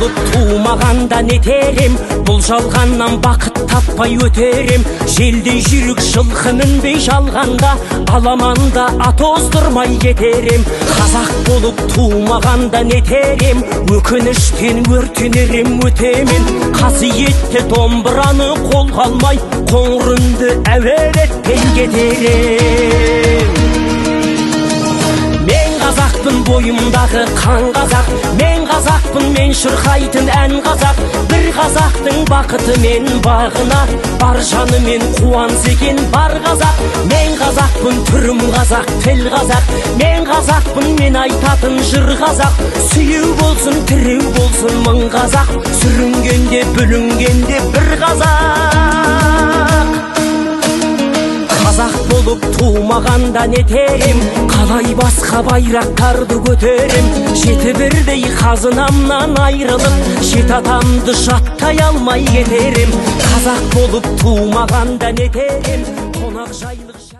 болып тумағанда нетерем, бұл жалғаннан бақыт таппай өтерем. Желдей жүрік жылқы мінбей жалғанда, аламанда ат оздырмай кетерем. Қазақ болып тумағанда нетерем, өкініштен өртенерем өтемен. Қасиетті домбыраны қолға алмай, қоңыр үнді әуелетпен кетерем. Мен қазақпын, бойымдағы қан қазақ, мен қазақпын, мен шырқайтын ән қазақ. Бір қазақтың бақыты мен бағына, бар жанымен қуанса екен бар қазақ. Мен қазақпын, түрім қазақ, тіл қазақ, мен қазақпын, мен айтатын жыр қазақ. Сүйеу болсын, тіреу болсын мың қазақ, сүрінгенде бүлінгенде бір қазақ. Қазақ болып тумағанда нетерем, қалай басқа байрақтарды көтерем. Жеті бірдей қазынамнан айрылып, жеті атамды жаттай алмай кетерем. Қазақ болып тумағанда нетерем, қонақ жайлық